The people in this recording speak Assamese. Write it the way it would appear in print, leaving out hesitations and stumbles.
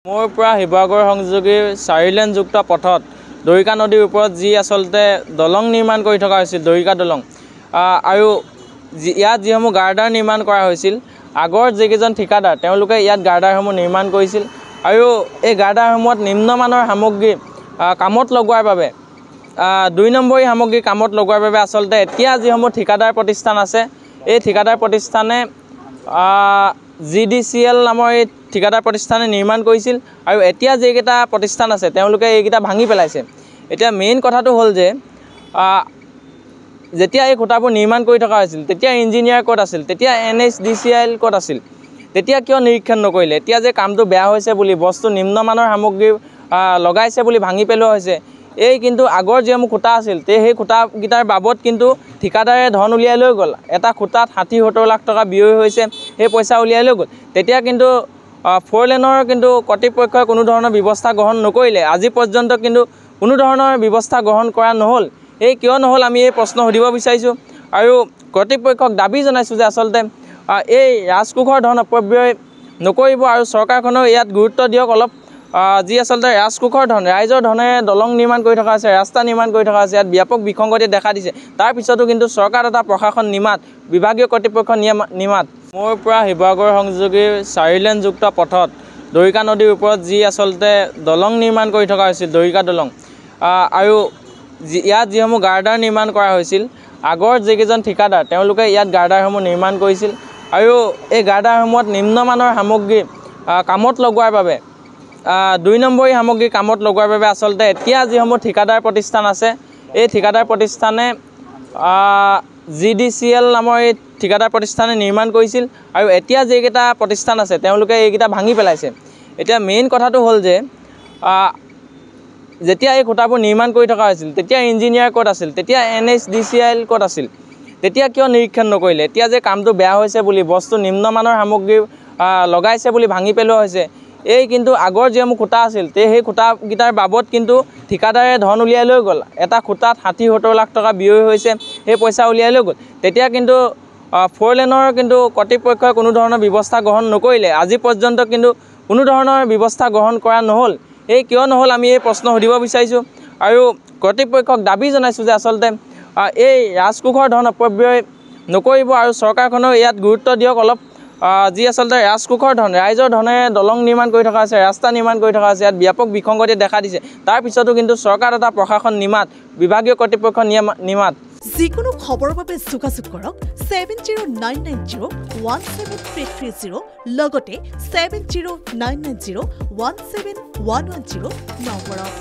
মোৰ পৰা শিৱসাগৰ সংযোগী 4 লেনযুক্ত পথত দৰিকা নদীৰ ওপৰত যি আচলতে দলং নিৰ্মাণ কৰি থকা হৈছিল দৰিকা দলং আৰু ইয়াত যিসমূহ গাৰ্ডাৰ নিৰ্মাণ কৰা হৈছিল আগৰ যিকেইজন ঠিকাদাৰ তেওঁলোকে ইয়াত গাৰ্ডাৰসমূহ নিৰ্মাণ কৰিছিল আৰু এই গাৰ্ডাৰসমূহত নিম্নমানৰ সামগ্ৰী কামত লগোৱাৰ বাবে 2 নম্বৰী সামগ্ৰী কামত লগোৱাৰ বাবে আচলতে এতিয়া যিসমূহ ঠিকাদাৰ প্ৰতিষ্ঠান আছে এই ঠিকাদাৰ প্ৰতিষ্ঠানে GDCL নামৰ এই ঠিকাদাৰ প্ৰতিষ্ঠানে নিৰ্মাণ কৰিছিল আৰু এতিয়া যেইকেইটা প্ৰতিষ্ঠান আছে তেওঁলোকে এইকেইটা ভাঙি পেলাইছে। এতিয়া মেইন কথাটো হ'ল যে যেতিয়া এই খুঁটাবোৰ নিৰ্মাণ কৰি থকা হৈছিল তেতিয়া ইঞ্জিনিয়াৰ ক'ত আছিল, তেতিয়া NHDCL ক'ত আছিল, তেতিয়া কিয় নিৰীক্ষণ নকৰিলে? এতিয়া যে কামটো বেয়া হৈছে বুলি বস্তু নিম্নমানৰ সামগ্ৰী লগাইছে বুলি ভাঙি পেলোৱা হৈছে, এই কিন্তু আগৰ যিসমূহ খুঁটা আছিল সেই খুঁটাকেইটাৰ বাবদ কিন্তু ঠিকাদাৰে ধন উলিয়াই লৈ গ'ল। এটা খুঁটাত 60-70 লাখ টকা ব্যয় হৈছে, সেই পইচা উলিয়াই লৈ গ'ল। তেতিয়া কিন্তু 4 লেনৰ কিন্তু কৰ্তৃপক্ষই কোনো ধৰণৰ ব্যৱস্থা গ্ৰহণ নকৰিলে। আজি পৰ্যন্ত কিন্তু কোনো ধৰণৰ ব্যৱস্থা গ্ৰহণ কৰা নহ'ল। এই কিয় নহ'ল আমি এই প্ৰশ্ন সুধিব বিচাৰিছোঁ আৰু কৰ্তৃপক্ষক দাবী জনাইছোঁ যে আচলতে এই ৰাজকোষৰ ধন অপব্যয় নকৰিব আৰু চৰকাৰখনেও ইয়াত গুৰুত্ব দিয়ক অলপ। যি আচলতে ৰাজকোষৰ ধন, ৰাইজৰ ধনেৰে দলং নিৰ্মাণ কৰি থকা হৈছে, ৰাস্তা নিৰ্মাণ কৰি থকা হৈছে, ইয়াত ব্যাপক বিসংগতি দেখা দিছে। তাৰ পিছতো কিন্তু চৰকাৰ তথা প্ৰশাসন নিমাত, বিভাগীয় কৰ্তৃপক্ষ নিমাত। মোৰ পৰা শিৱসাগৰ সংযোগী 4 লেনযুক্ত পথত দৰিকা নদীৰ ওপৰত যি আচলতে দলং নিৰ্মাণ কৰি থকা হৈছিল দৰিকা দলং আৰু ইয়াত যিসমূহ গাৰ্ডাৰ নিৰ্মাণ কৰা হৈছিল আগৰ যিকেইজন ঠিকাদাৰ তেওঁলোকে ইয়াত গাৰ্ডাৰসমূহ নিৰ্মাণ কৰিছিল আৰু এই গাৰ্ডাৰসমূহত নিম্নমানৰ সামগ্ৰী কামত লগোৱাৰ বাবে 2 নম্বৰী সামগ্ৰী কামত লগোৱাৰ বাবে আচলতে এতিয়া যিসমূহ ঠিকাদাৰ প্ৰতিষ্ঠান আছে এই ঠিকাদাৰ প্ৰতিষ্ঠানে GDCL নামৰ এই ঠিকাদাৰ প্ৰতিষ্ঠানে নিৰ্মাণ কৰিছিল আৰু এতিয়া যেইকেইটা প্ৰতিষ্ঠান আছে তেওঁলোকে এইকেইটা ভাঙি পেলাইছে। এতিয়া মেইন কথাটো হ'ল যে যেতিয়া এই খুঁটাবোৰ নিৰ্মাণ কৰি থকা হৈছিল তেতিয়া ইঞ্জিনিয়াৰ ক'ত আছিল, তেতিয়া NHDCL ক'ত আছিল, তেতিয়া কিয় নিৰীক্ষণ নকৰিলে? এতিয়া যে কামটো বেয়া হৈছে বুলি বস্তু নিম্নমানৰ সামগ্ৰী লগাইছে বুলি ভাঙি পেলোৱা হৈছে, এই কিন্তু আগৰ যিসমূহ খুঁটা আছিল সেই খুঁটাকেইটাৰ বাবদ কিন্তু ঠিকাদাৰে ধন উলিয়াই লৈ গ'ল। এটা খুঁটাত 60-70 লাখ টকা ব্যয় হৈছে, সেই পইচা উলিয়াই লৈ গ'ল। তেতিয়া কিন্তু 4 লেনৰ কিন্তু কৰ্তৃপক্ষই কোনো ধৰণৰ ব্যৱস্থা গ্ৰহণ নকৰিলে। আজি পৰ্যন্ত কিন্তু কোনো ধৰণৰ ব্যৱস্থা গ্ৰহণ কৰা নহ'ল। এই কিয় নহ'ল আমি এই প্ৰশ্ন সুধিব বিচাৰিছোঁ আৰু কৰ্তৃপক্ষক দাবী জনাইছোঁ যে আচলতে এই ৰাজকোষৰ ধন অপব্যয় নকৰিব আৰু চৰকাৰখনেও ইয়াত গুৰুত্ব দিয়ক অলপ। যি আচলতে ৰাজকোষৰ ধন, ৰাইজৰ ধনেৰে দলং নিৰ্মাণ কৰি থকা হৈছে, ৰাস্তা নিৰ্মাণ কৰি থকা হৈছে, ইয়াত ব্যাপক বিসংগতি দেখা দিছে। তাৰ পিছতো কিন্তু চৰকাৰ তথা প্ৰশাসন নিমাত, বিভাগীয় কৰ্তৃপক্ষ নিমাত। যিকোনো খবৰৰ বাবে যোগাযোগ কৰক 7099017330 লগতে 7099017110 নম্বৰত।